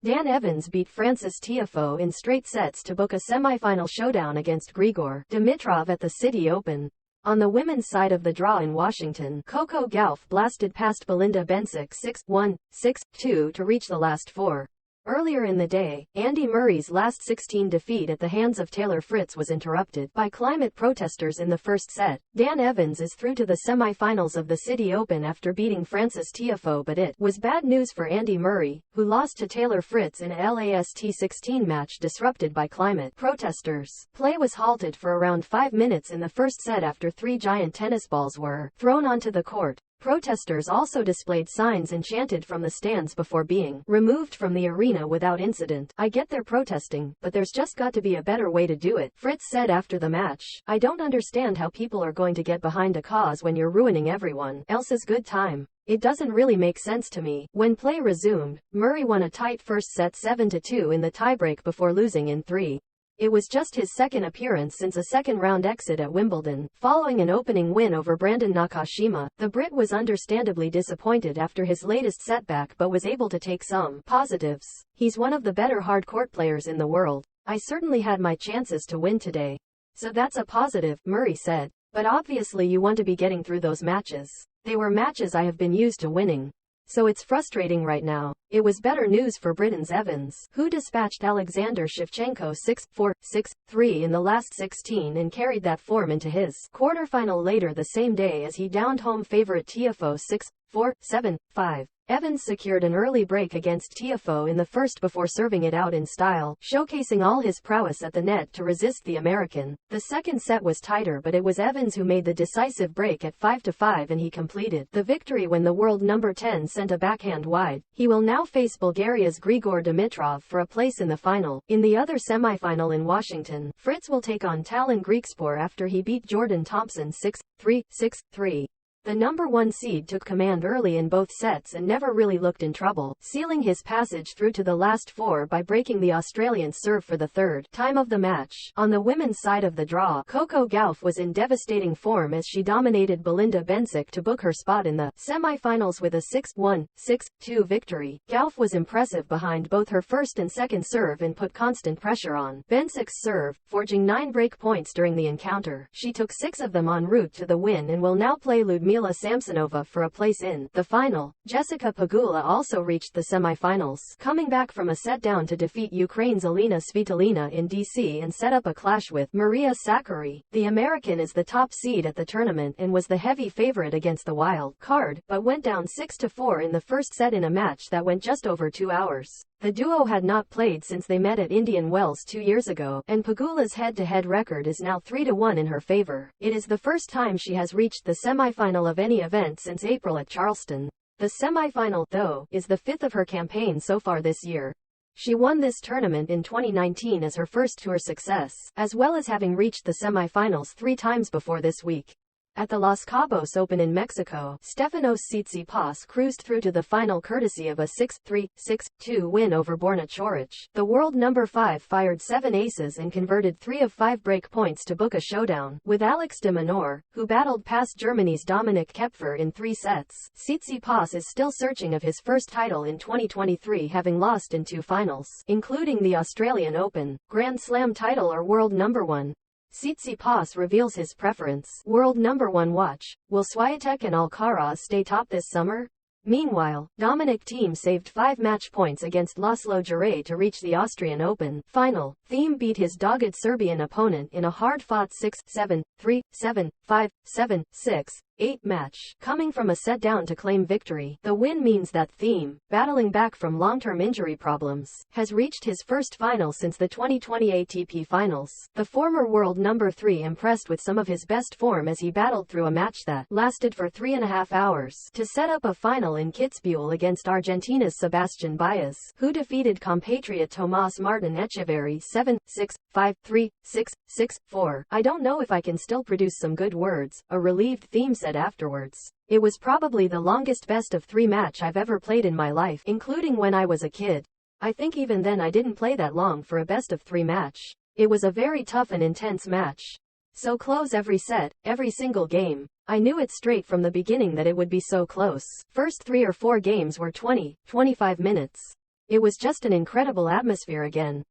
Dan Evans beat Francis Tiafoe in straight sets to book a semi-final showdown against Grigor Dimitrov at the Citi Open. On the women's side of the draw in Washington, Coco Gauff blasted past Belinda Bencic 6-1, 6-2 to reach the last four. Earlier in the day, Andy Murray's last 16 defeat at the hands of Taylor Fritz was interrupted by climate protesters in the first set. Dan Evans is through to the semi-finals of the Citi Open after beating Francis Tiafoe, but it was bad news for Andy Murray, who lost to Taylor Fritz in a LAST 16 match disrupted by climate protesters. Play was halted for around 5 minutes in the first set after 3 giant tennis balls were thrown onto the court. Protesters also displayed signs and chanted from the stands before being removed from the arena without incident. "I get they're protesting, but there's just got to be a better way to do it," Fritz said after the match. "I don't understand how people are going to get behind a cause when you're ruining everyone else's good time. It doesn't really make sense to me." When play resumed, Murray won a tight first set 7-2 in the tiebreak before losing in 3. It was just his second appearance since a second-round exit at Wimbledon. Following an opening win over Brandon Nakashima, the Brit was understandably disappointed after his latest setback but was able to take some positives. "He's one of the better hard-court players in the world. I certainly had my chances to win today. So that's a positive," Murray said. "But obviously you want to be getting through those matches. They were matches I have been used to winning. So it's frustrating right now." It was better news for Britain's Evans, who dispatched Alexander Shevchenko 6-4, 6-3 in the last 16 and carried that form into his quarterfinal later the same day as he downed home favorite Tiafoe 6-4, 7-5. Evans secured an early break against Tiafoe in the first before serving it out in style, showcasing all his prowess at the net to resist the American. The second set was tighter, but it was Evans who made the decisive break at 5-5 and he completed the victory when the world number 10 sent a backhand wide. He will now face Bulgaria's Grigor Dimitrov for a place in the final. In the other semifinal in Washington, Fritz will take on Talon Griekspoor after he beat Jordan Thompson 6-3, 6-3. The number 1 seed took command early in both sets and never really looked in trouble, sealing his passage through to the last 4 by breaking the Australian's serve for the third time of the match. On the women's side of the draw, Coco Gauff was in devastating form as she dominated Belinda Bencic to book her spot in the semi-finals with a 6-1, 6-2 victory. Gauff was impressive behind both her first and second serve and put constant pressure on Bencic's serve, forging 9 break points during the encounter. She took 6 of them en route to the win and will now play Ludmila Samsonova for a place in the final. Jessica Pegula also reached the semi-finals, coming back from a set down to defeat Ukraine's Elena Svitolina in DC and set up a clash with Maria Sakkari. The American is the top seed at the tournament and was the heavy favorite against the wild card, but went down 6-4 in the first set in a match that went just over 2 hours. The duo had not played since they met at Indian Wells 2 years ago, and Pegula's head-to-head record is now 3-1 in her favor. It is the first time she has reached the semifinal of any event since April at Charleston. The semifinal, though, is the 5th of her campaign so far this year. She won this tournament in 2019 as her first tour success, as well as having reached the semifinals 3 times before this week. At the Los Cabos Open in Mexico, Stefanos Tsitsipas cruised through to the final courtesy of a 6-3, 6-2 win over Borna Coric. The world number 5 fired 7 aces and converted 3 of 5 break points to book a showdown with Alex de Minaur, who battled past Germany's Dominik Kepfer in 3 sets. Tsitsipas is still searching of his first title in 2023, having lost in 2 finals, including the Australian Open, Grand Slam title or world number 1. Tsitsipas reveals his preference. World number 1 watch. Will Swiatek and Alcaraz stay top this summer? Meanwhile, Dominic Thiem saved 5 match points against Laszlo Djere to reach the Austrian Open final. Thiem beat his dogged Serbian opponent in a hard-fought 6-7, 3-7, 5-7, 6-8 match, coming from a set down to claim victory. The win means that Thiem, battling back from long-term injury problems, has reached his first final since the 2020 ATP Finals. The former world number 3 impressed with some of his best form as he battled through a match that lasted for 3.5 hours to set up a final in Kitzbühel against Argentina's Sebastian Baez, who defeated compatriot Tomás Martín Echeverry 7-6, 5-3, 6-6, 4. "I don't know if I can still produce some good words," a relieved Thiem said afterwards. "It was probably the longest best of 3 match I've ever played in my life, including when I was a kid. I think even then I didn't play that long for a best of 3 match. It was a very tough and intense match. So close every set, every single game. I knew it straight from the beginning that it would be so close. First 3 or 4 games were 20, 25 minutes. It was just an incredible atmosphere again.